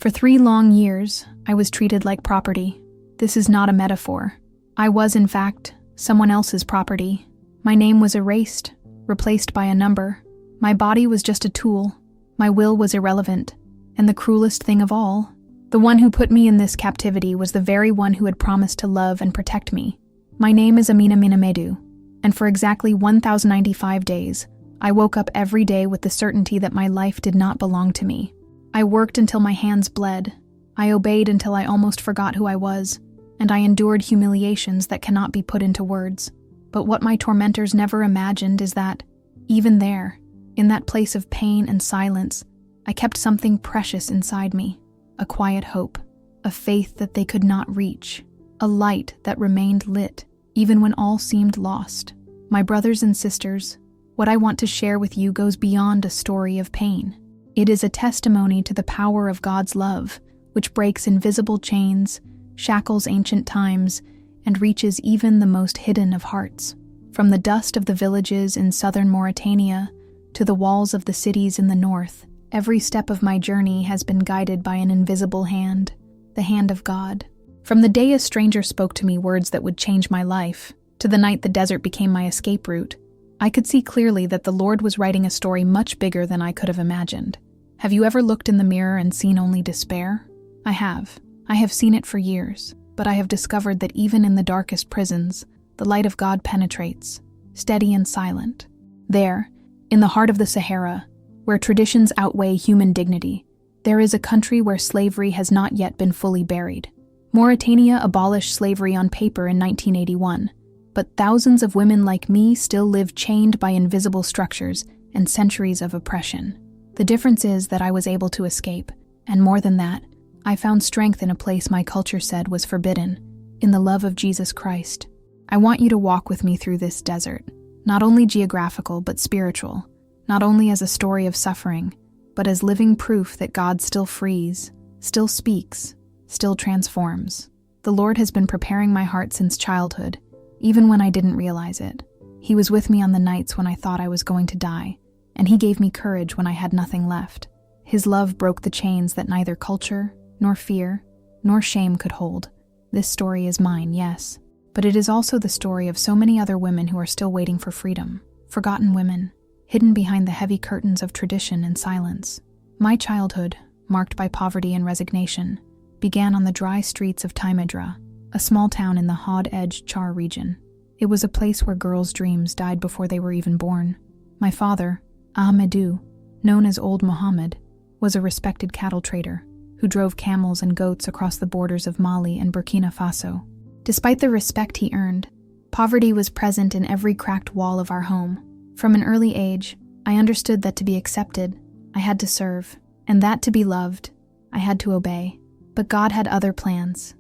For 3 long years, I was treated like property. This is not a metaphor. I was, in fact, someone else's property. My name was erased, replaced by a number. My body was just a tool. My will was irrelevant. And the cruelest thing of all, the one who put me in this captivity was the very one who had promised to love and protect me. My name is Amina Minamedu, and for exactly 1,095 days, I woke up every day with the certainty that my life did not belong to me. I worked until my hands bled. I obeyed until I almost forgot who I was, and I endured humiliations that cannot be put into words. But what my tormentors never imagined is that, even there, in that place of pain and silence, I kept something precious inside me, a quiet hope, a faith that they could not reach, a light that remained lit, even when all seemed lost. My brothers and sisters, what I want to share with you goes beyond a story of pain. It is a testimony to the power of God's love, which breaks invisible chains, shackles ancient times, and reaches even the most hidden of hearts. From the dust of the villages in southern Mauritania to the walls of the cities in the north, every step of my journey has been guided by an invisible hand, the hand of God. From the day a stranger spoke to me words that would change my life, to the night the desert became my escape route, I could see clearly that the Lord was writing a story much bigger than I could have imagined. Have you ever looked in the mirror and seen only despair? I have. I have seen it for years, but I have discovered that even in the darkest prisons, the light of God penetrates, steady and silent. There, in the heart of the Sahara, where traditions outweigh human dignity, there is a country where slavery has not yet been fully buried. Mauritania abolished slavery on paper in 1981, but thousands of women like me still live chained by invisible structures and centuries of oppression. The difference is that I was able to escape, and more than that, I found strength in a place my culture said was forbidden, in the love of Jesus Christ. I want you to walk with me through this desert, not only geographical but spiritual, not only as a story of suffering, but as living proof that God still frees, still speaks, still transforms. The Lord has been preparing my heart since childhood, even when I didn't realize it. He was with me on the nights when I thought I was going to die, and He gave me courage when I had nothing left. His love broke the chains that neither culture, nor fear, nor shame could hold. This story is mine, yes, but it is also the story of so many other women who are still waiting for freedom, forgotten women, hidden behind the heavy curtains of tradition and silence. My childhood, marked by poverty and resignation, began on the dry streets of Taimedra, a small town in the Hod-Edge Char region. It was a place where girls' dreams died before they were even born. My father, Ahmedou, known as Old Muhammad, was a respected cattle trader who drove camels and goats across the borders of Mali and Burkina Faso. Despite the respect he earned, poverty was present in every cracked wall of our home. From an early age, I understood that to be accepted, I had to serve, and that to be loved, I had to obey. But God had other plans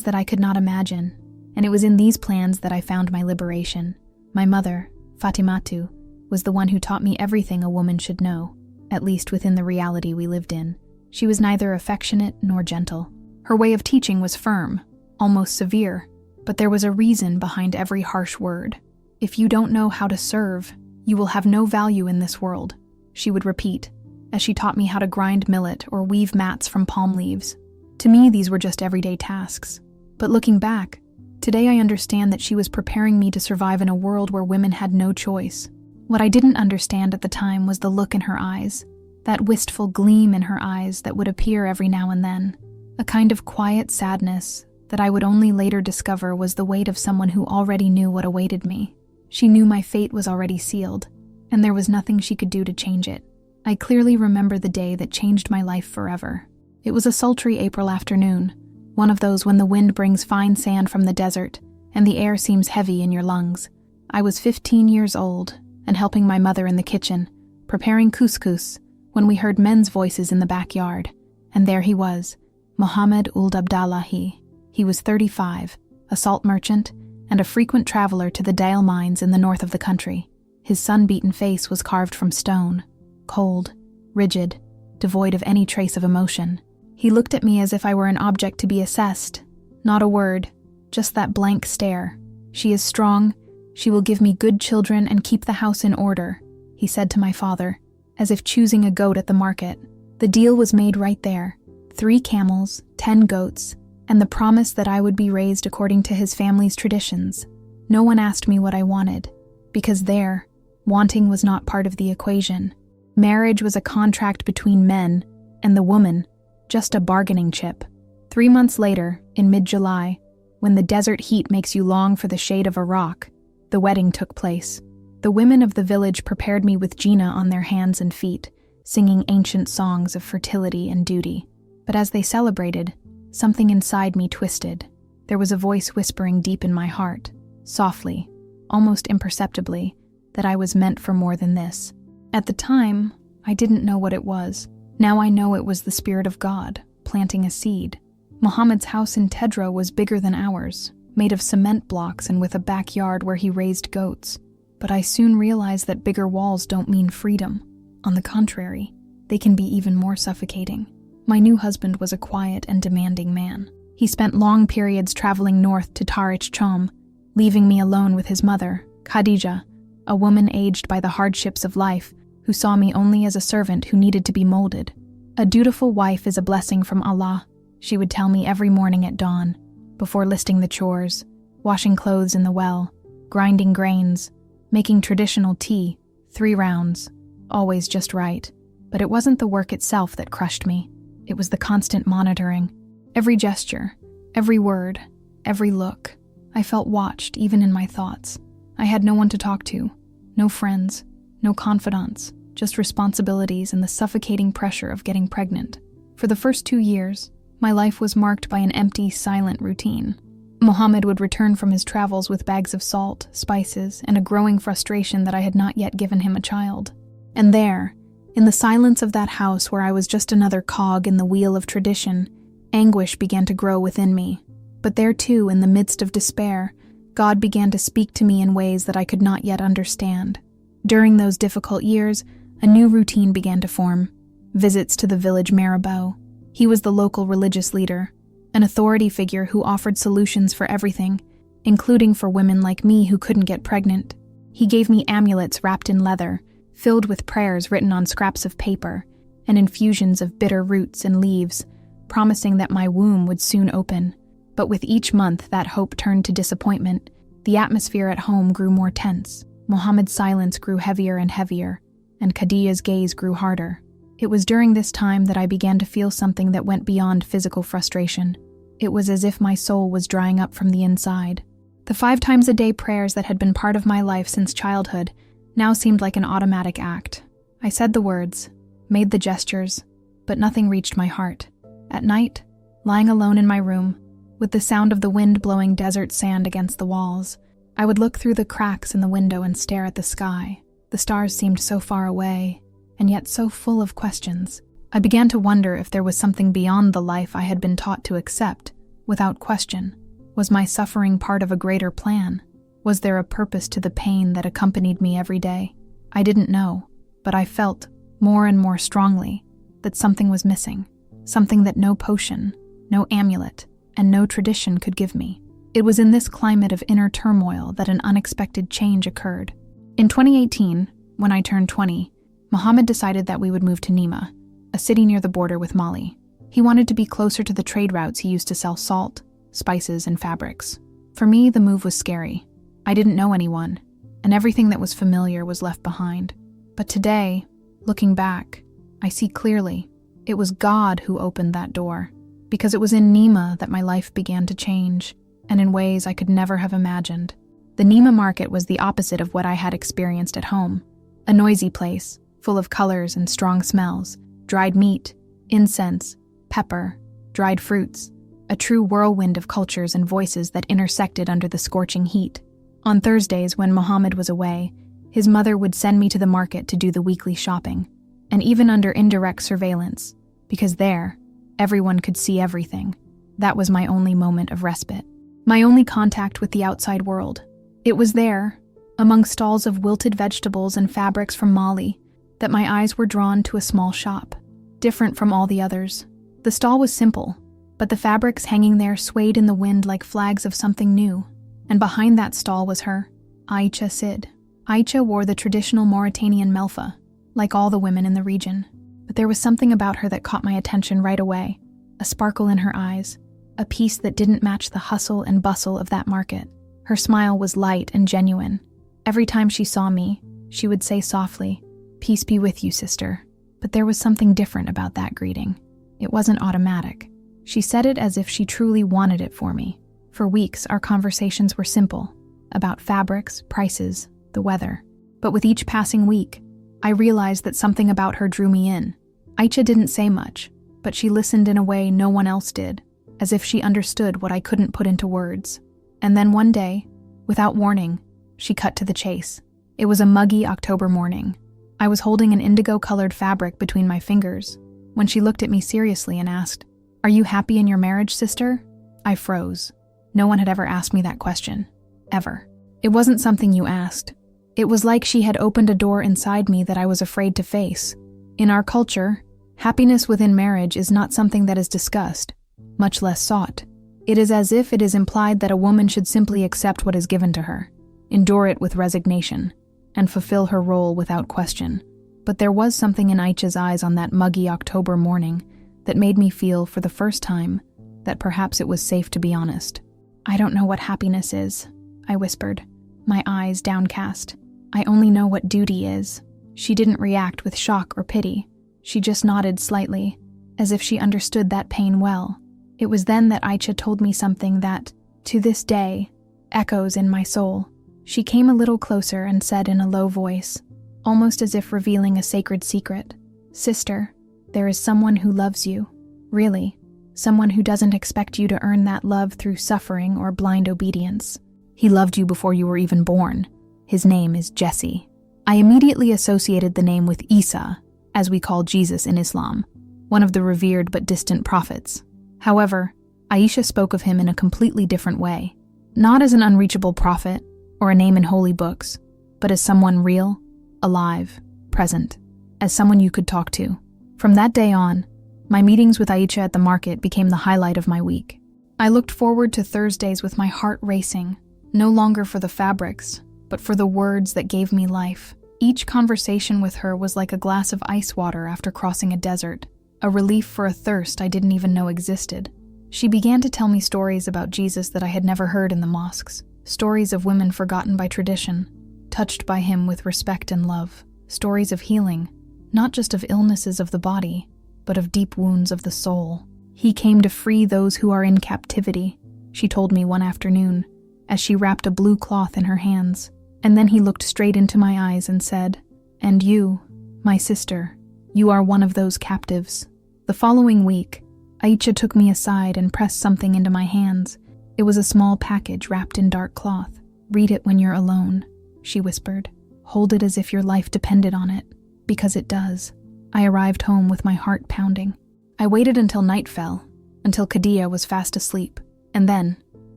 that I could not imagine, and it was in these plans that I found my liberation. My mother, Fatimatu, was the one who taught me everything a woman should know, at least within the reality we lived in. She was neither affectionate nor gentle. Her way of teaching was firm, almost severe, but there was a reason behind every harsh word. If you don't know how to serve, you will have no value in this world, she would repeat, as she taught me how to grind millet or weave mats from palm leaves. To me, these were just everyday tasks. But looking back, today I understand that she was preparing me to survive in a world where women had no choice. What I didn't understand at the time was the look in her eyes, that wistful gleam in her eyes that would appear every now and then, a kind of quiet sadness that I would only later discover was the weight of someone who already knew what awaited me. She knew my fate was already sealed, and there was nothing she could do to change it. I clearly remember the day that changed my life forever. It was a sultry April afternoon, one of those when the wind brings fine sand from the desert and the air seems heavy in your lungs. I was 15 years old and helping my mother in the kitchen, preparing couscous, when we heard men's voices in the backyard, and there he was, Mohammed Ould Abdallahi. He was 35, a salt merchant, and a frequent traveler to the Dale mines in the north of the country. His sun-beaten face was carved from stone, cold, rigid, devoid of any trace of emotion. He looked at me as if I were an object to be assessed. Not a word, just that blank stare. She is strong, she will give me good children and keep the house in order, he said to my father, as if choosing a goat at the market. The deal was made right there. 3 camels, 10 goats, and the promise that I would be raised according to his family's traditions. No one asked me what I wanted, because there, wanting was not part of the equation. Marriage was a contract between men, and the woman, just a bargaining chip. 3 months later, in mid-July, when the desert heat makes you long for the shade of a rock, the wedding took place. The women of the village prepared me with Gina on their hands and feet, singing ancient songs of fertility and duty. But as they celebrated, something inside me twisted. There was a voice whispering deep in my heart, softly, almost imperceptibly, that I was meant for more than this. At the time, I didn't know what it was. Now I know it was the Spirit of God, planting a seed. Muhammad's house in Tedra was bigger than ours, made of cement blocks and with a backyard where he raised goats. But I soon realized that bigger walls don't mean freedom. On the contrary, they can be even more suffocating. My new husband was a quiet and demanding man. He spent long periods traveling north to Tarich Chom, leaving me alone with his mother, Khadija, a woman aged by the hardships of life, who saw me only as a servant who needed to be molded. A dutiful wife is a blessing from Allah, she would tell me every morning at dawn, before listing the chores, washing clothes in the well, grinding grains, making traditional tea, 3 rounds, always just right. But it wasn't the work itself that crushed me. It was the constant monitoring. Every gesture, every word, every look. I felt watched, even in my thoughts. I had no one to talk to, no friends, no confidants, just responsibilities and the suffocating pressure of getting pregnant. For the first 2 years, my life was marked by an empty, silent routine. Muhammad would return from his travels with bags of salt, spices, and a growing frustration that I had not yet given him a child. And there, in the silence of that house where I was just another cog in the wheel of tradition, anguish began to grow within me. But there too, in the midst of despair, God began to speak to me in ways that I could not yet understand. During those difficult years, a new routine began to form. Visits to the village marabout. He was the local religious leader, an authority figure who offered solutions for everything, including for women like me who couldn't get pregnant. He gave me amulets wrapped in leather, filled with prayers written on scraps of paper, and infusions of bitter roots and leaves, promising that my womb would soon open. But with each month that hope turned to disappointment. The atmosphere at home grew more tense. Muhammad's silence grew heavier and heavier, and Khadija's gaze grew harder. It was during this time that I began to feel something that went beyond physical frustration. It was as if my soul was drying up from the inside. The 5 times a day prayers that had been part of my life since childhood now seemed like an automatic act. I said the words, made the gestures, but nothing reached my heart. At night, lying alone in my room, with the sound of the wind blowing desert sand against the walls, I would look through the cracks in the window and stare at the sky. The stars seemed so far away, and yet so full of questions. I began to wonder if there was something beyond the life I had been taught to accept, without question. Was my suffering part of a greater plan? Was there a purpose to the pain that accompanied me every day? I didn't know, but I felt, more and more strongly, that something was missing, something that no potion, no amulet, and no tradition could give me. It was in this climate of inner turmoil that an unexpected change occurred. In 2018, when I turned 20, Muhammad decided that we would move to Nima, a city near the border with Mali. He wanted to be closer to the trade routes he used to sell salt, spices, and fabrics. For me, the move was scary. I didn't know anyone, and everything that was familiar was left behind. But today, looking back, I see clearly it was God who opened that door, because it was in Nima that my life began to change, and in ways I could never have imagined. The Nima market was the opposite of what I had experienced at home. A noisy place, full of colors and strong smells, dried meat, incense, pepper, dried fruits, a true whirlwind of cultures and voices that intersected under the scorching heat. On Thursdays, when Muhammad was away, his mother would send me to the market to do the weekly shopping, and even under indirect surveillance, because there, everyone could see everything. That was my only moment of respite, my only contact with the outside world. It was there, among stalls of wilted vegetables and fabrics from Mali, that my eyes were drawn to a small shop, different from all the others. The stall was simple, but the fabrics hanging there swayed in the wind like flags of something new. And behind that stall was her, Aïcha Sid. Aïcha wore the traditional Mauritanian melfa, like all the women in the region. But there was something about her that caught my attention right away. a sparkle in her eyes, a peace that didn't match the hustle and bustle of that market. Her smile was light and genuine. Every time she saw me, she would say softly, "Peace be with you, sister." But there was something different about that greeting. It wasn't automatic. She said it as if she truly wanted it for me. For weeks, our conversations were simple, about fabrics, prices, the weather. But with each passing week, I realized that something about her drew me in. Aicha didn't say much, but she listened in a way no one else did, as if she understood what I couldn't put into words. And then one day, without warning, she cut to the chase. It was a muggy October morning. I was holding an indigo-colored fabric between my fingers when she looked at me seriously and asked, "Are you happy in your marriage, sister?" I froze. No one had ever asked me that question. Ever. It wasn't something you asked. It was like she had opened a door inside me that I was afraid to face. In our culture, happiness within marriage is not something that is discussed, much less sought. It is as if it is implied that a woman should simply accept what is given to her, endure it with resignation, and fulfill her role without question. But there was something in Aicha's eyes on that muggy October morning that made me feel, for the first time, that perhaps it was safe to be honest. "I don't know what happiness is," I whispered, my eyes downcast. "I only know what duty is." She didn't react with shock or pity. She just nodded slightly, as if she understood that pain well. It was then that Aicha told me something that, to this day, echoes in my soul. She came a little closer and said in a low voice, almost as if revealing a sacred secret, "Sister, there is someone who loves you. Really, someone who doesn't expect you to earn that love through suffering or blind obedience. He loved you before you were even born. His name is Jesse." I immediately associated the name with Isa, as we call Jesus in Islam, one of the revered but distant prophets. However, Aisha spoke of him in a completely different way, not as an unreachable prophet or a name in holy books, but as someone real, alive, present, as someone you could talk to. From that day on, my meetings with Aisha at the market became the highlight of my week. I looked forward to Thursdays with my heart racing, no longer for the fabrics, but for the words that gave me life. Each conversation with her was like a glass of ice water after crossing a desert, a relief for a thirst I didn't even know existed. She began to tell me stories about Jesus that I had never heard in the mosques, stories of women forgotten by tradition, touched by him with respect and love, stories of healing, not just of illnesses of the body, but of deep wounds of the soul. "He came to free those who are in captivity," she told me one afternoon, as she wrapped a blue cloth in her hands. And then he looked straight into my eyes and said, "And you, my sister, you are one of those captives." The following week, Aicha took me aside and pressed something into my hands. It was a small package wrapped in dark cloth. "Read it when you're alone," she whispered. "Hold it as if your life depended on it, because it does." I arrived home with my heart pounding. I waited until night fell, until Khadija was fast asleep, and then,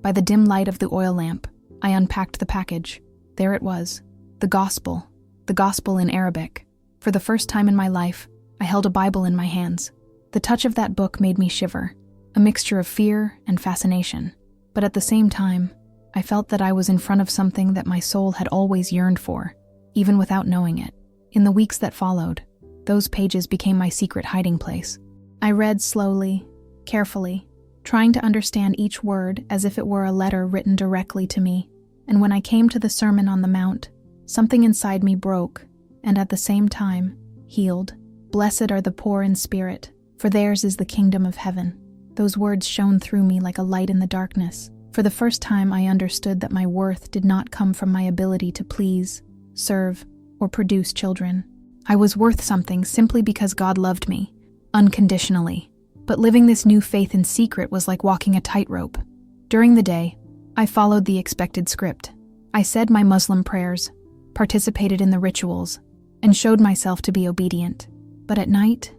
by the dim light of the oil lamp, I unpacked the package. There it was, the gospel in Arabic. For the first time in my life, I held a Bible in my hands. The touch of that book made me shiver, a mixture of fear and fascination. But at the same time, I felt that I was in front of something that my soul had always yearned for, even without knowing it. In the weeks that followed, those pages became my secret hiding place. I read slowly, carefully, trying to understand each word as if it were a letter written directly to me. And when I came to the Sermon on the Mount, something inside me broke, and at the same time, healed. "Blessed are the poor in spirit, for theirs is the kingdom of heaven." Those words shone through me like a light in the darkness. For the first time, I understood that my worth did not come from my ability to please, serve, or produce children. I was worth something simply because God loved me, unconditionally. But living this new faith in secret was like walking a tightrope. During the day, I followed the expected script. I said my Muslim prayers, participated in the rituals, and showed myself to be obedient. But at night,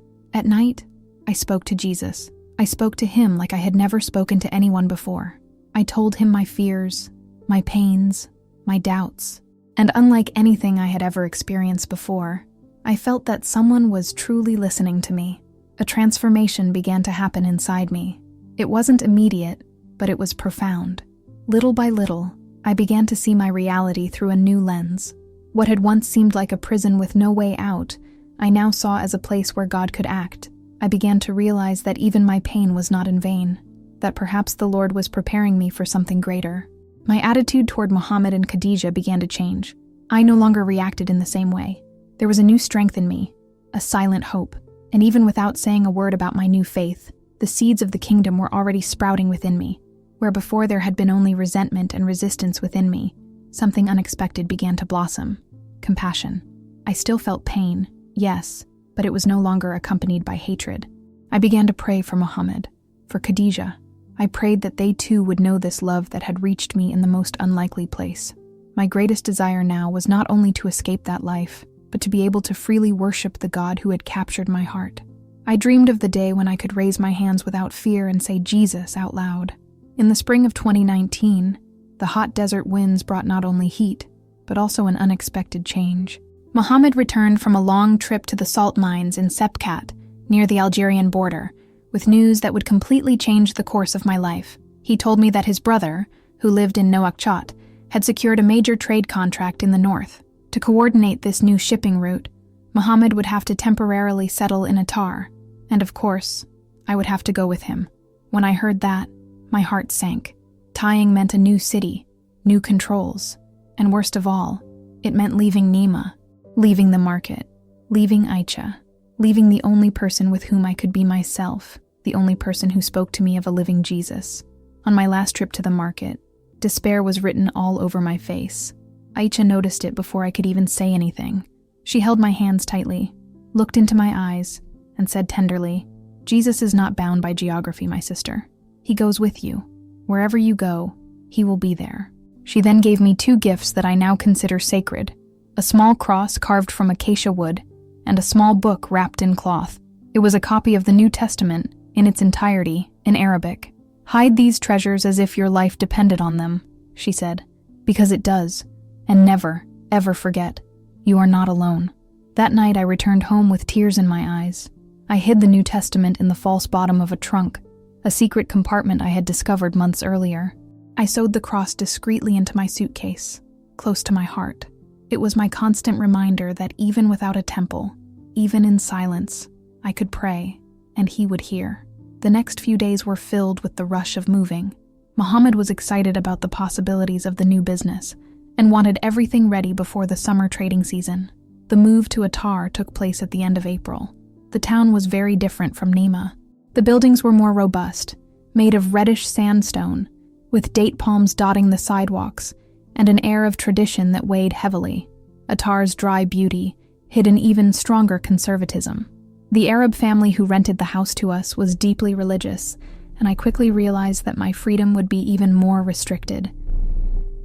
I spoke to Jesus. I spoke to him like I had never spoken to anyone before. I told him my fears, my pains, my doubts. And unlike anything I had ever experienced before, I felt that someone was truly listening to me. A transformation began to happen inside me. It wasn't immediate, but it was profound. Little by little, I began to see my reality through a new lens. What had once seemed like a prison with no way out, I now saw as a place where God could act. I began to realize that even my pain was not in vain, that perhaps the Lord was preparing me for something greater. My attitude toward Muhammad and Khadijah began to change. I no longer reacted in the same way. There was a new strength in me, a silent hope, and even without saying a word about my new faith, the seeds of the kingdom were already sprouting within me. Where before there had been only resentment and resistance within me, something unexpected began to blossom. Compassion. I still felt pain, yes, but it was no longer accompanied by hatred. I began to pray for Muhammad, for Khadijah. I prayed that they too would know this love that had reached me in the most unlikely place. My greatest desire now was not only to escape that life, but to be able to freely worship the God who had captured my heart. I dreamed of the day when I could raise my hands without fear and say Jesus out loud. In the spring of 2019, the hot desert winds brought not only heat, but also an unexpected change. Muhammad returned from a long trip to the salt mines in Sepkat, near the Algerian border, with news that would completely change the course of my life. He told me that his brother, who lived in Nouakchott, had secured a major trade contract in the north. To coordinate this new shipping route, Muhammad would have to temporarily settle in Attar, and of course, I would have to go with him. When I heard that, my heart sank. Tying meant a new city, new controls, and worst of all, it meant leaving Nima, leaving the market, leaving Aisha, leaving the only person with whom I could be myself, the only person who spoke to me of a living Jesus. On my last trip to the market, despair was written all over my face. Aisha noticed it before I could even say anything. She held my hands tightly, looked into my eyes, and said tenderly, "Jesus is not bound by geography, my sister. He goes with you. Wherever you go, he will be there." She then gave me 2 gifts that I now consider sacred, a small cross carved from acacia wood, and a small book wrapped in cloth. It was a copy of the New Testament, in its entirety, in Arabic. "Hide these treasures as if your life depended on them," she said, "because it does, and never, ever forget, you are not alone." That night I returned home with tears in my eyes. I hid the New Testament in the false bottom of a trunk, a secret compartment I had discovered months earlier. I sewed the cross discreetly into my suitcase, close to my heart. It was my constant reminder that even without a temple, even in silence, I could pray, and he would hear. The next few days were filled with the rush of moving. Muhammad was excited about the possibilities of the new business, and wanted everything ready before the summer trading season. The move to Attar took place at the end of April. The town was very different from Nima. The buildings were more robust, made of reddish sandstone, with date palms dotting the sidewalks, and an air of tradition that weighed heavily. Attar's dry beauty hid an even stronger conservatism. The Arab family who rented the house to us was deeply religious, and I quickly realized that my freedom would be even more restricted.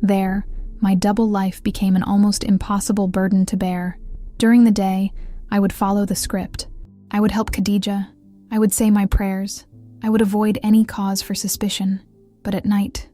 There, my double life became an almost impossible burden to bear. During the day, I would follow the script. I would help Khadijah. I would say my prayers. I would avoid any cause for suspicion. But at night,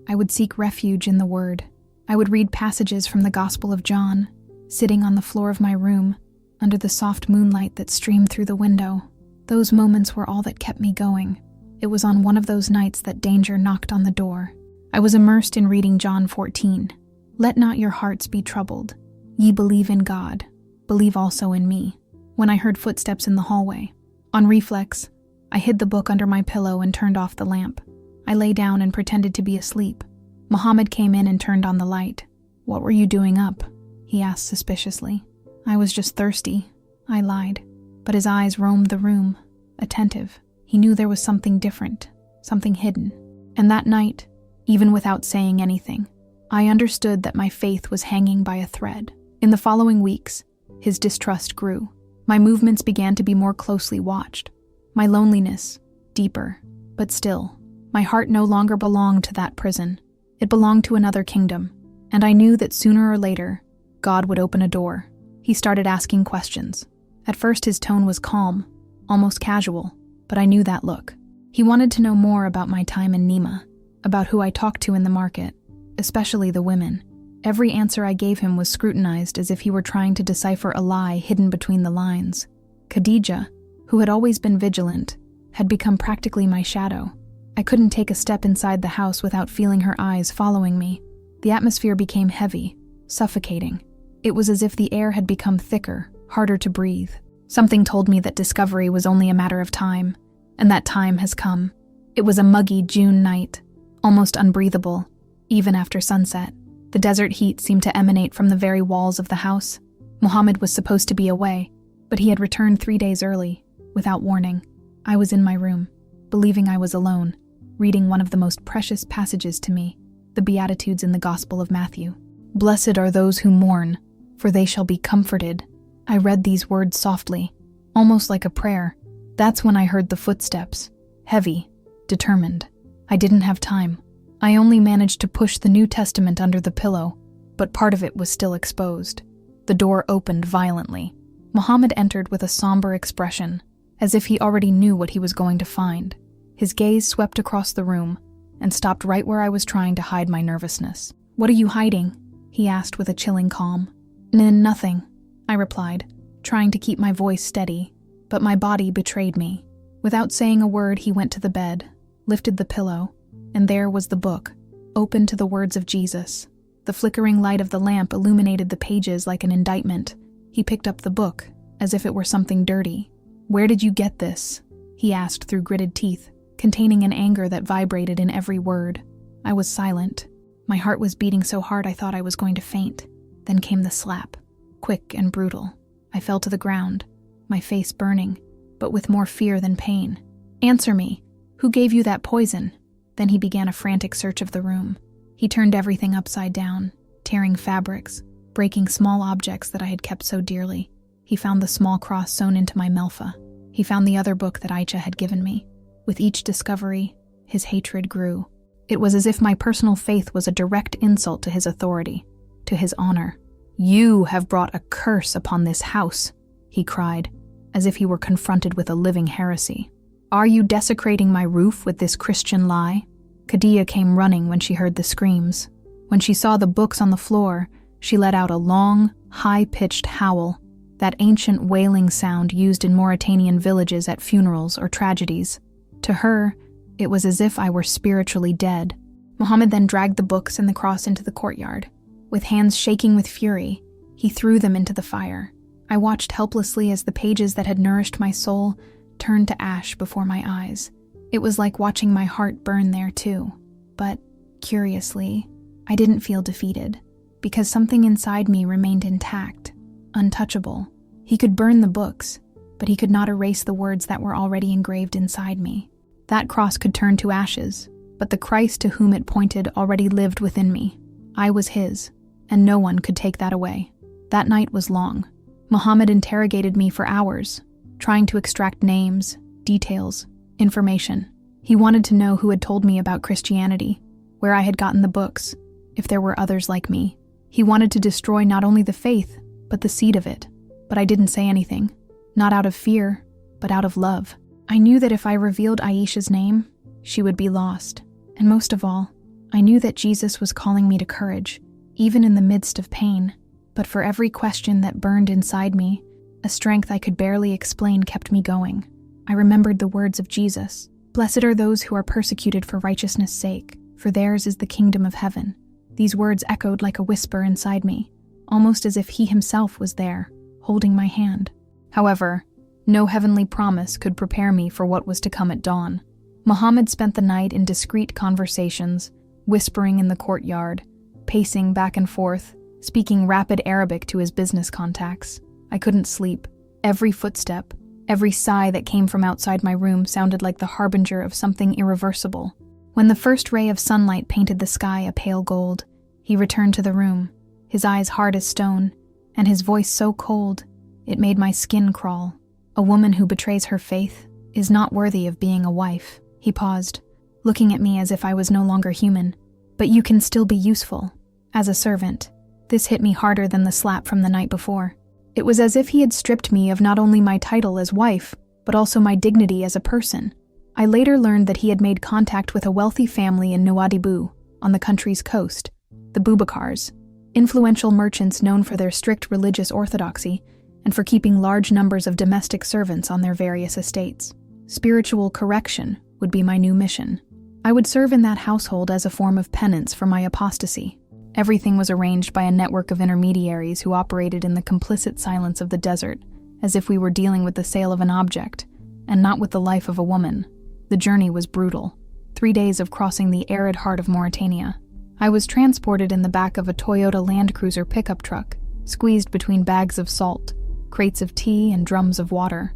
I would seek refuge in the Word. I would read passages from the Gospel of John, sitting on the floor of my room, under the soft moonlight that streamed through the window. Those moments were all that kept me going. It was on one of those nights that danger knocked on the door. I was immersed in reading John 14. "Let not your hearts be troubled. Ye believe in God. Believe also in me." When I heard footsteps in the hallway, on reflex, I hid the book under my pillow and turned off the lamp. I lay down and pretended to be asleep. Muhammad came in and turned on the light. "What were you doing up?" he asked suspiciously. "I was just thirsty," I lied. But his eyes roamed the room, attentive. He knew there was something different, something hidden. And that night, even without saying anything, I understood that my faith was hanging by a thread. In the following weeks, his distrust grew. My movements began to be more closely watched. My loneliness, deeper, but still, my heart no longer belonged to that prison. It belonged to another kingdom, and I knew that sooner or later, God would open a door. He started asking questions. At first his tone was calm, almost casual, but I knew that look. He wanted to know more about my time in Nima, about who I talked to in the market, especially the women. Every answer I gave him was scrutinized as if he were trying to decipher a lie hidden between the lines. Khadijah, who had always been vigilant, had become practically my shadow. I couldn't take a step inside the house without feeling her eyes following me. The atmosphere became heavy, suffocating. It was as if the air had become thicker, harder to breathe. Something told me that discovery was only a matter of time, and that time has come. It was a muggy June night, almost unbreathable, even after sunset. The desert heat seemed to emanate from the very walls of the house. Mohammed was supposed to be away, but he had returned 3 days early, without warning. I was in my room, believing I was alone, reading one of the most precious passages to me, the Beatitudes in the Gospel of Matthew. "Blessed are those who mourn, for they shall be comforted." I read these words softly, almost like a prayer. That's when I heard the footsteps, heavy, determined. I didn't have time. I only managed to push the New Testament under the pillow, but part of it was still exposed. The door opened violently. Mohammed entered with a somber expression, as if he already knew what he was going to find. His gaze swept across the room and stopped right where I was trying to hide my nervousness. "What are you hiding?" he asked with a chilling calm. Nothing," I replied, trying to keep my voice steady, but my body betrayed me. Without saying a word, he went to the bed, lifted the pillow, and there was the book, open to the words of Jesus. The flickering light of the lamp illuminated the pages like an indictment. He picked up the book, as if it were something dirty. "Where did you get this?" he asked through gritted teeth, containing an anger that vibrated in every word. I was silent. My heart was beating so hard I thought I was going to faint. Then came the slap, quick and brutal. I fell to the ground, my face burning, but with more fear than pain. "Answer me. Who gave you that poison?" Then he began a frantic search of the room. He turned everything upside down, tearing fabrics, breaking small objects that I had kept so dearly. He found the small cross sewn into my melfa. He found the other book that Aisha had given me. With each discovery, his hatred grew. It was as if my personal faith was a direct insult to his authority, to his honor. "You have brought a curse upon this house," he cried, as if he were confronted with a living heresy. "Are you desecrating my roof with this Christian lie?" Khadija came running when she heard the screams. When she saw the books on the floor, she let out a long, high-pitched howl, that ancient wailing sound used in Mauritanian villages at funerals or tragedies. To her, it was as if I were spiritually dead. Mohammed then dragged the books and the cross into the courtyard. With hands shaking with fury, he threw them into the fire. I watched helplessly as the pages that had nourished my soul turned to ash before my eyes. It was like watching my heart burn there too. But, curiously, I didn't feel defeated, because something inside me remained intact, untouchable. He could burn the books, but he could not erase the words that were already engraved inside me. That cross could turn to ashes, but the Christ to whom it pointed already lived within me. I was his, and no one could take that away. That night was long. Mohammed interrogated me for hours, trying to extract names, details, information. He wanted to know who had told me about Christianity, where I had gotten the books, if there were others like me. He wanted to destroy not only the faith, but the seed of it. But I didn't say anything, not out of fear, but out of love. I knew that if I revealed Aisha's name, she would be lost. And most of all, I knew that Jesus was calling me to courage, even in the midst of pain. But for every question that burned inside me, a strength I could barely explain kept me going. I remembered the words of Jesus. "Blessed are those who are persecuted for righteousness' sake, for theirs is the kingdom of heaven." These words echoed like a whisper inside me, almost as if he himself was there, holding my hand. However, no heavenly promise could prepare me for what was to come at dawn. Mohammed spent the night in discreet conversations, whispering in the courtyard, pacing back and forth, speaking rapid Arabic to his business contacts. I couldn't sleep. Every footstep, every sigh that came from outside my room sounded like the harbinger of something irreversible. When the first ray of sunlight painted the sky a pale gold, he returned to the room, his eyes hard as stone, and his voice so cold, it made my skin crawl. "A woman who betrays her faith is not worthy of being a wife." He paused, looking at me as if I was no longer human. "But you can still be useful, as a servant." This hit me harder than the slap from the night before. It was as if he had stripped me of not only my title as wife, but also my dignity as a person. I later learned that he had made contact with a wealthy family in Nouadhibou, on the country's coast, the Boubacar's, influential merchants known for their strict religious orthodoxy and for keeping large numbers of domestic servants on their various estates. Spiritual correction would be my new mission. I would serve in that household as a form of penance for my apostasy. Everything was arranged by a network of intermediaries who operated in the complicit silence of the desert as if we were dealing with the sale of an object, and not with the life of a woman. The journey was brutal. 3 days of crossing the arid heart of Mauritania. I was transported in the back of a Toyota Land Cruiser pickup truck, squeezed between bags of salt, crates of tea, and drums of water.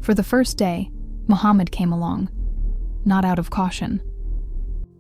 For the first day, Muhammad came along, not out of caution,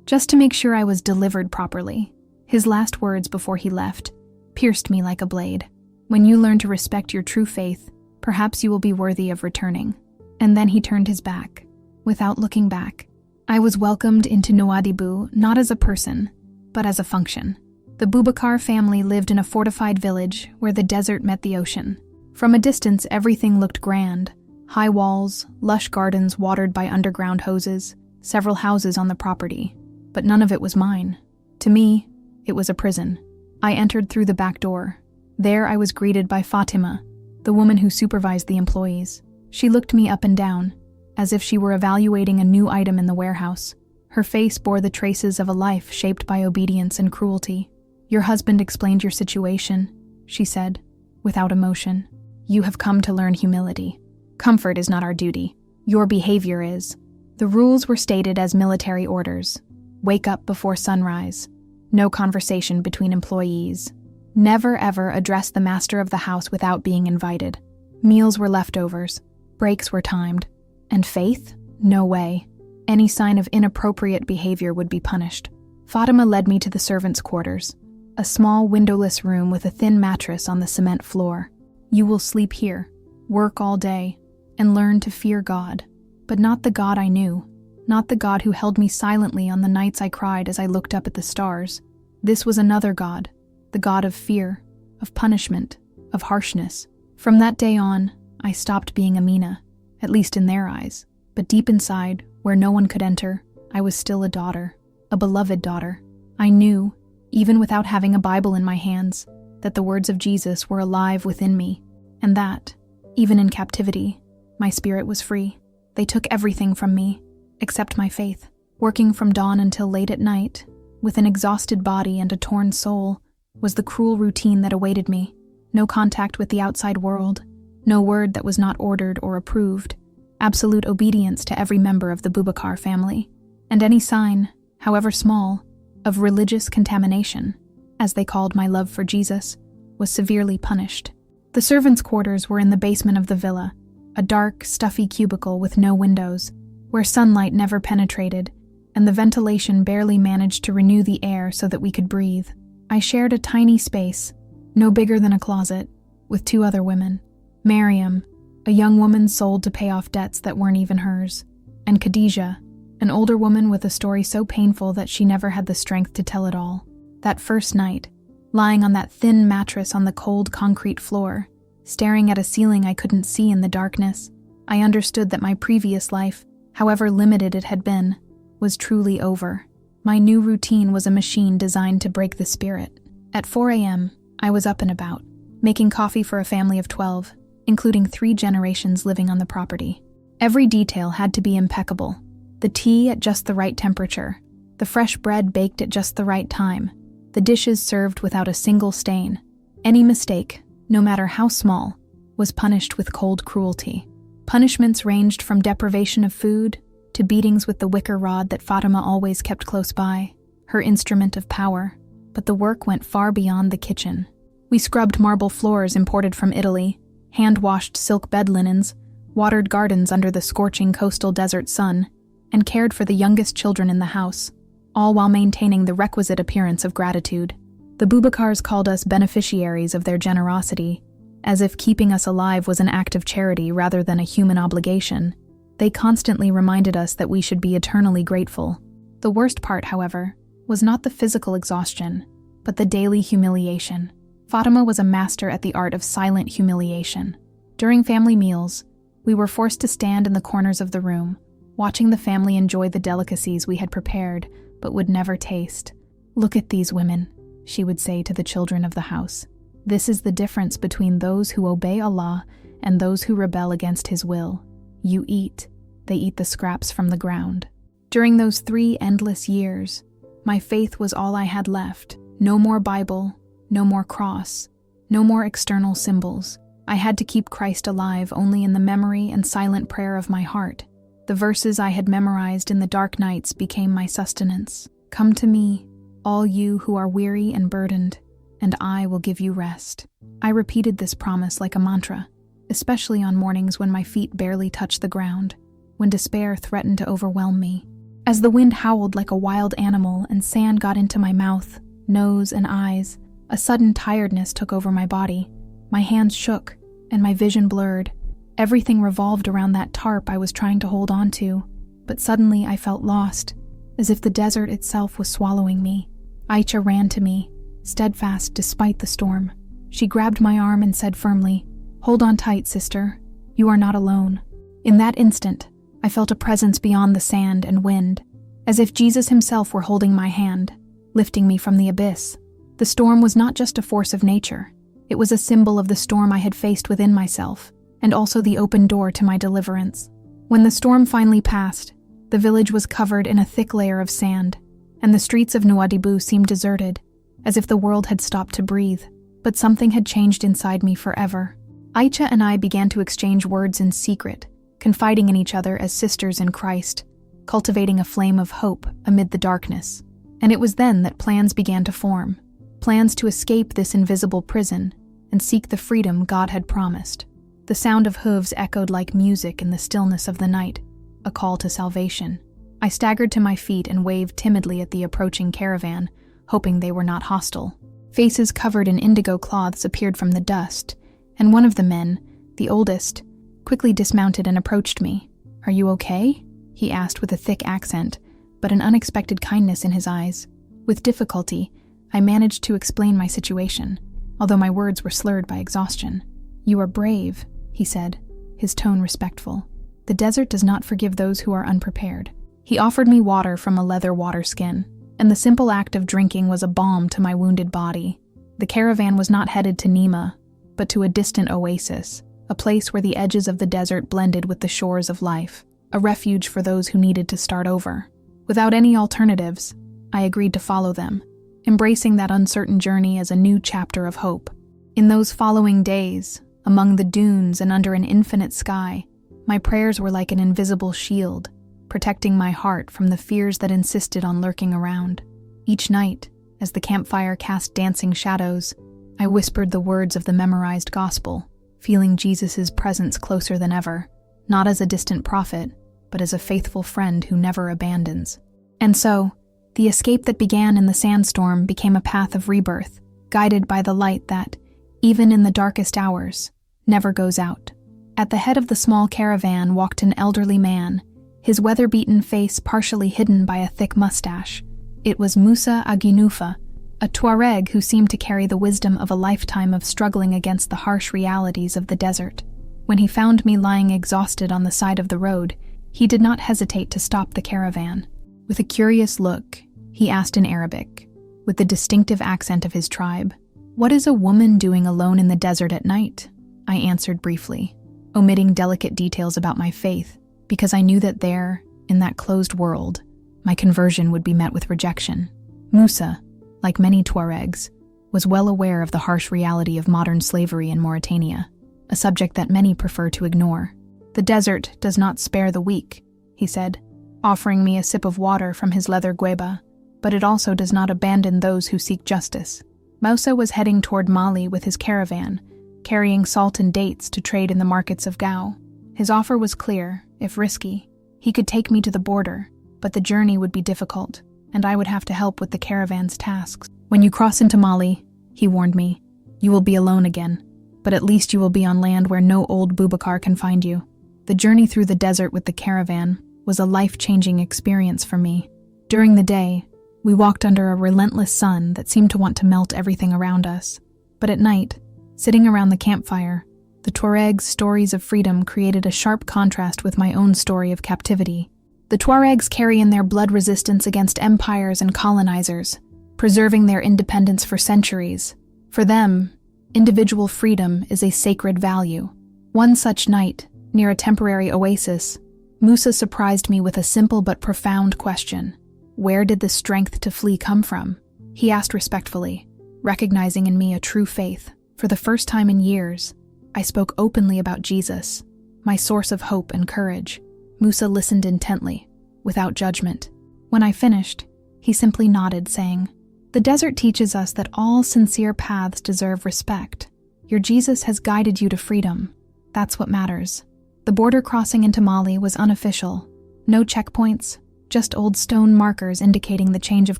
just to make sure I was delivered properly. His last words before he left pierced me like a blade. When you learn to respect your true faith, perhaps you will be worthy of returning. And then he turned his back, without looking back. I was welcomed into Nouadhibou not as a person, but as a function. The Boubacar family lived in a fortified village where the desert met the ocean. From a distance, everything looked grand. High walls, lush gardens watered by underground hoses, several houses on the property. But none of it was mine. To me, it was a prison. I entered through the back door. There I was greeted by Fatima, the woman who supervised the employees. She looked me up and down, as if she were evaluating a new item in the warehouse. Her face bore the traces of a life shaped by obedience and cruelty. "Your husband explained your situation," she said, without emotion. "You have come to learn humility. Comfort is not our duty. Your behavior is." The rules were stated as military orders. Wake up before sunrise. No conversation between employees. Never ever address the master of the house without being invited. Meals were leftovers. Breaks were timed. And faith? No way. Any sign of inappropriate behavior would be punished. Fatima led me to the servants' quarters, a small windowless room with a thin mattress on the cement floor. "You will sleep here, work all day, and learn to fear God, but not the God I knew, not the God who held me silently on the nights I cried as I looked up at the stars. This was another God, the God of fear, of punishment, of harshness. From that day on, I stopped being Amina, at least in their eyes. But deep inside, where no one could enter, I was still a daughter, a beloved daughter. I knew, even without having a Bible in my hands, that the words of Jesus were alive within me, and that, even in captivity, my spirit was free. They took everything from me, except my faith. Working from dawn until late at night, with an exhausted body and a torn soul, was the cruel routine that awaited me. No contact with the outside world, no word that was not ordered or approved, absolute obedience to every member of the Boubacar family, and any sign, however small, of religious contamination, as they called my love for Jesus, was severely punished. The servants' quarters were in the basement of the villa, a dark, stuffy cubicle with no windows, where sunlight never penetrated, and the ventilation barely managed to renew the air so that we could breathe. I shared a tiny space, no bigger than a closet, with 2 other women. Mariam, a young woman sold to pay off debts that weren't even hers, and Khadija, an older woman with a story so painful that she never had the strength to tell it all. That first night, lying on that thin mattress on the cold concrete floor, staring at a ceiling I couldn't see in the darkness, I understood that my previous life, however limited it had been, was truly over. My new routine was a machine designed to break the spirit. At 4 a.m., I was up and about, making coffee for a family of 12, including 3 generations living on the property. Every detail had to be impeccable. The tea at just the right temperature, the fresh bread baked at just the right time, the dishes served without a single stain. Any mistake, no matter how small, was punished with cold cruelty. Punishments ranged from deprivation of food to beatings with the wicker rod that Fatima always kept close by, her instrument of power. But the work went far beyond the kitchen. We scrubbed marble floors imported from Italy, hand-washed silk bed linens, watered gardens under the scorching coastal desert sun, and cared for the youngest children in the house, all while maintaining the requisite appearance of gratitude. The Boubacars called us beneficiaries of their generosity, as if keeping us alive was an act of charity rather than a human obligation. They constantly reminded us that we should be eternally grateful. The worst part, however, was not the physical exhaustion, but the daily humiliation. Fatima was a master at the art of silent humiliation. During family meals, we were forced to stand in the corners of the room, watching the family enjoy the delicacies we had prepared but would never taste. "Look at these women," she would say to the children of the house. "This is the difference between those who obey Allah and those who rebel against His will. You eat, they eat the scraps from the ground." During those 3 endless years, my faith was all I had left. No more Bible, no more cross, no more external symbols. I had to keep Christ alive only in the memory and silent prayer of my heart. The verses I had memorized in the dark nights became my sustenance. Come to me, all you who are weary and burdened, and I will give you rest. I repeated this promise like a mantra, especially on mornings when my feet barely touched the ground, when despair threatened to overwhelm me. As the wind howled like a wild animal and sand got into my mouth, nose, and eyes, a sudden tiredness took over my body. My hands shook, and my vision blurred. Everything revolved around that tarp I was trying to hold on to, but suddenly I felt lost, as if the desert itself was swallowing me. Aicha ran to me, steadfast despite the storm. She grabbed my arm and said firmly, "Hold on tight, sister. You are not alone." In that instant, I felt a presence beyond the sand and wind, as if Jesus himself were holding my hand, lifting me from the abyss. The storm was not just a force of nature. It was a symbol of the storm I had faced within myself, and also the open door to my deliverance. When the storm finally passed, the village was covered in a thick layer of sand, and the streets of Nouadhibou seemed deserted, as if the world had stopped to breathe. But something had changed inside me forever. Aicha and I began to exchange words in secret, confiding in each other as sisters in Christ, cultivating a flame of hope amid the darkness. And it was then that plans began to form, plans to escape this invisible prison and seek the freedom God had promised. The sound of hooves echoed like music in the stillness of the night, a call to salvation. I staggered to my feet and waved timidly at the approaching caravan, hoping they were not hostile. Faces covered in indigo cloths appeared from the dust, and one of the men, the oldest, quickly dismounted and approached me. "Are you okay?" he asked with a thick accent, but an unexpected kindness in his eyes. With difficulty, I managed to explain my situation, although my words were slurred by exhaustion. "You are brave," he said, his tone respectful. "The desert does not forgive those who are unprepared." He offered me water from a leather water skin, and the simple act of drinking was a balm to my wounded body. The caravan was not headed to Nima, but to a distant oasis, a place where the edges of the desert blended with the shores of life, a refuge for those who needed to start over. Without any alternatives, I agreed to follow them, embracing that uncertain journey as a new chapter of hope. In those following days, among the dunes and under an infinite sky, my prayers were like an invisible shield, protecting my heart from the fears that insisted on lurking around. Each night, as the campfire cast dancing shadows, I whispered the words of the memorized gospel, feeling Jesus' presence closer than ever, not as a distant prophet, but as a faithful friend who never abandons. And so, the escape that began in the sandstorm became a path of rebirth, guided by the light that, even in the darkest hours, never goes out. At the head of the small caravan walked an elderly man, his weather-beaten face partially hidden by a thick mustache. It was Musa Aginufa, a Tuareg who seemed to carry the wisdom of a lifetime of struggling against the harsh realities of the desert. When he found me lying exhausted on the side of the road, he did not hesitate to stop the caravan. With a curious look, he asked in Arabic, with the distinctive accent of his tribe, "What is a woman doing alone in the desert at night?" I answered briefly, omitting delicate details about my faith, because I knew that there, in that closed world, my conversion would be met with rejection. Musa, like many Tuaregs, was well aware of the harsh reality of modern slavery in Mauritania, a subject that many prefer to ignore. "The desert does not spare the weak," he said, offering me a sip of water from his leather gueba, "but it also does not abandon those who seek justice." Moussa was heading toward Mali with his caravan, carrying salt and dates to trade in the markets of Gao. His offer was clear, if risky. He could take me to the border, but the journey would be difficult, and I would have to help with the caravan's tasks. "When you cross into Mali," he warned me, "you will be alone again, but at least you will be on land where no old Boubacar can find you." The journey through the desert with the caravan was a life-changing experience for me. During the day, we walked under a relentless sun that seemed to want to melt everything around us. But at night, sitting around the campfire, the Tuaregs' stories of freedom created a sharp contrast with my own story of captivity. The Tuaregs carry in their blood resistance against empires and colonizers, preserving their independence for centuries. For them, individual freedom is a sacred value. One such night, near a temporary oasis, Musa surprised me with a simple but profound question. Where did the strength to flee come from? He asked respectfully, recognizing in me a true faith. For the first time in years, I spoke openly about Jesus, my source of hope and courage. Musa listened intently, without judgment. When I finished, he simply nodded, saying, "The desert teaches us that all sincere paths deserve respect. Your Jesus has guided you to freedom. That's what matters." The border crossing into Mali was unofficial. No checkpoints, just old stone markers indicating the change of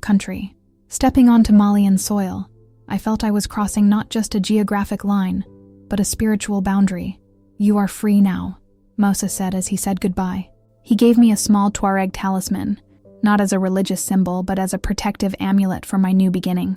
country. Stepping onto Malian soil, I felt I was crossing not just a geographic line, but a spiritual boundary. "You are free now," Musa said as he said goodbye. He gave me a small Tuareg talisman, not as a religious symbol, but as a protective amulet for my new beginning.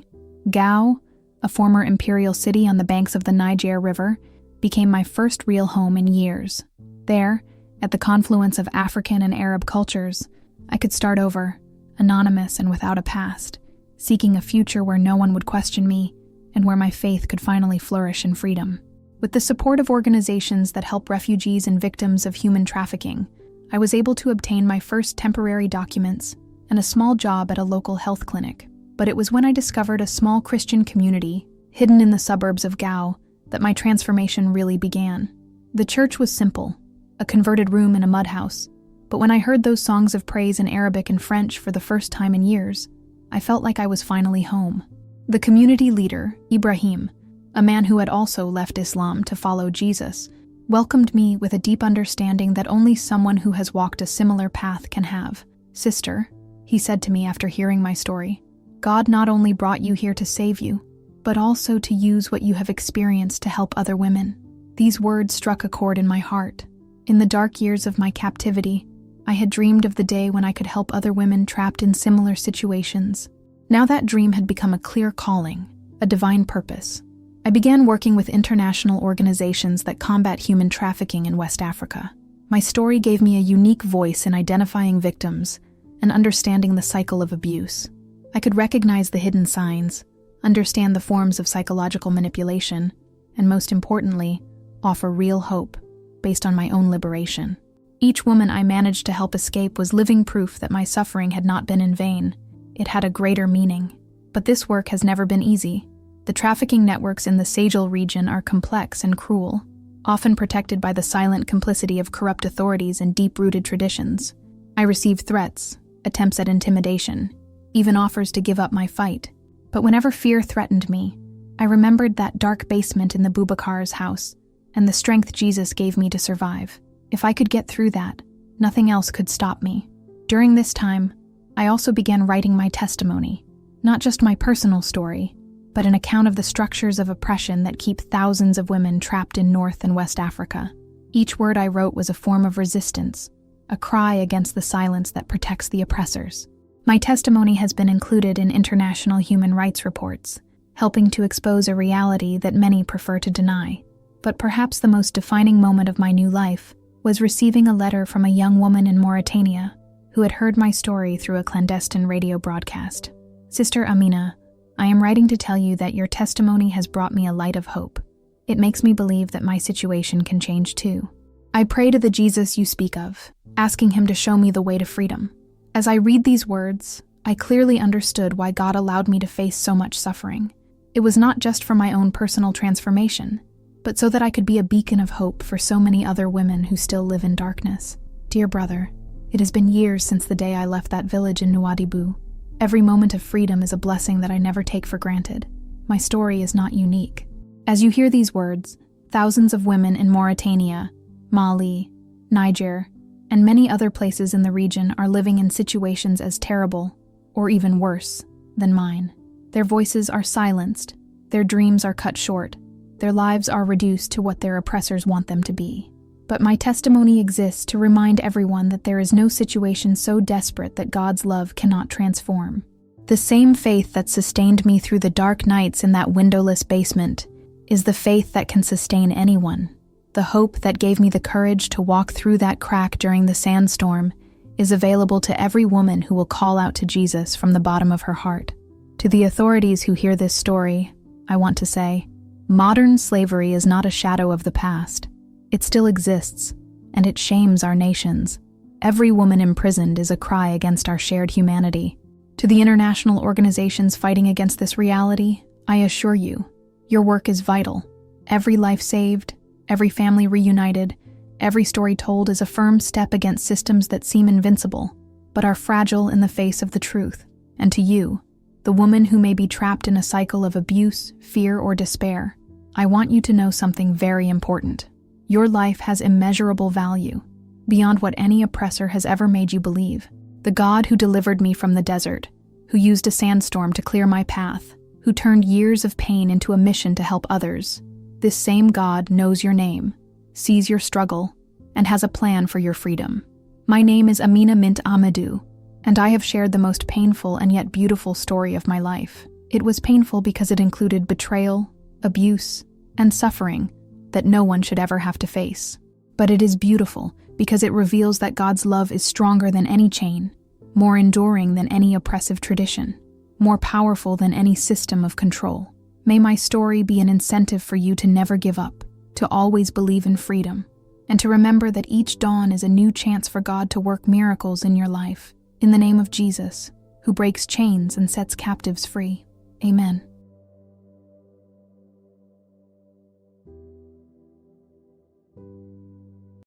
Gao, a former imperial city on the banks of the Niger River, became my first real home in years. There, at the confluence of African and Arab cultures, I could start over, anonymous and without a past, seeking a future where no one would question me and where my faith could finally flourish in freedom. With the support of organizations that help refugees and victims of human trafficking, I was able to obtain my first temporary documents and a small job at a local health clinic. But it was when I discovered a small Christian community, hidden in the suburbs of Gao, that my transformation really began. The church was simple, a converted room in a mud house, but when I heard those songs of praise in Arabic and French for the first time in years, I felt like I was finally home. The community leader, Ibrahim, a man who had also left Islam to follow Jesus, welcomed me with a deep understanding that only someone who has walked a similar path can have. "Sister," he said to me after hearing my story, "God not only brought you here to save you, but also to use what you have experienced to help other women." These words struck a chord in my heart. In the dark years of my captivity, I had dreamed of the day when I could help other women trapped in similar situations. Now that dream had become a clear calling, a divine purpose. I began working with international organizations that combat human trafficking in West Africa. My story gave me a unique voice in identifying victims and understanding the cycle of abuse. I could recognize the hidden signs, understand the forms of psychological manipulation, and most importantly, offer real hope based on my own liberation. Each woman I managed to help escape was living proof that my suffering had not been in vain. It had a greater meaning. But this work has never been easy. The trafficking networks in the Sahel region are complex and cruel, often protected by the silent complicity of corrupt authorities and deep-rooted traditions. I received threats, attempts at intimidation, even offers to give up my fight. But whenever fear threatened me, I remembered that dark basement in the Boubacar's house and the strength Jesus gave me to survive. If I could get through that, nothing else could stop me. During this time, I also began writing my testimony, not just my personal story, but an account of the structures of oppression that keep thousands of women trapped in North and West Africa. Each word I wrote was a form of resistance, a cry against the silence that protects the oppressors. My testimony has been included in international human rights reports, helping to expose a reality that many prefer to deny. But perhaps the most defining moment of my new life was receiving a letter from a young woman in Mauritania who had heard my story through a clandestine radio broadcast. "Sister Amina, I am writing to tell you that your testimony has brought me a light of hope. It makes me believe that my situation can change too. I pray to the Jesus you speak of, asking him to show me the way to freedom." As I read these words, I clearly understood why God allowed me to face so much suffering. It was not just for my own personal transformation, but so that I could be a beacon of hope for so many other women who still live in darkness. Dear brother, it has been years since the day I left that village in Nouadhibou. Every moment of freedom is a blessing that I never take for granted. My story is not unique. As you hear these words, thousands of women in Mauritania, Mali, Niger, and many other places in the region are living in situations as terrible, or even worse, than mine. Their voices are silenced, their dreams are cut short, their lives are reduced to what their oppressors want them to be. But my testimony exists to remind everyone that there is no situation so desperate that God's love cannot transform. The same faith that sustained me through the dark nights in that windowless basement is the faith that can sustain anyone. The hope that gave me the courage to walk through that crack during the sandstorm is available to every woman who will call out to Jesus from the bottom of her heart. To the authorities who hear this story, I want to say, modern slavery is not a shadow of the past. It still exists, and it shames our nations. Every woman imprisoned is a cry against our shared humanity. To the international organizations fighting against this reality, I assure you, your work is vital. Every life saved, every family reunited, every story told is a firm step against systems that seem invincible, but are fragile in the face of the truth. And to you, the woman who may be trapped in a cycle of abuse, fear, or despair, I want you to know something very important. Your life has immeasurable value, beyond what any oppressor has ever made you believe. The God who delivered me from the desert, who used a sandstorm to clear my path, who turned years of pain into a mission to help others, this same God knows your name, sees your struggle, and has a plan for your freedom. My name is Amina Amadou, and I have shared the most painful and yet beautiful story of my life. It was painful because it included betrayal, abuse, and suffering that no one should ever have to face. But it is beautiful because it reveals that God's love is stronger than any chain, more enduring than any oppressive tradition, more powerful than any system of control. May my story be an incentive for you to never give up, to always believe in freedom, and to remember that each dawn is a new chance for God to work miracles in your life. In the name of Jesus, who breaks chains and sets captives free. Amen.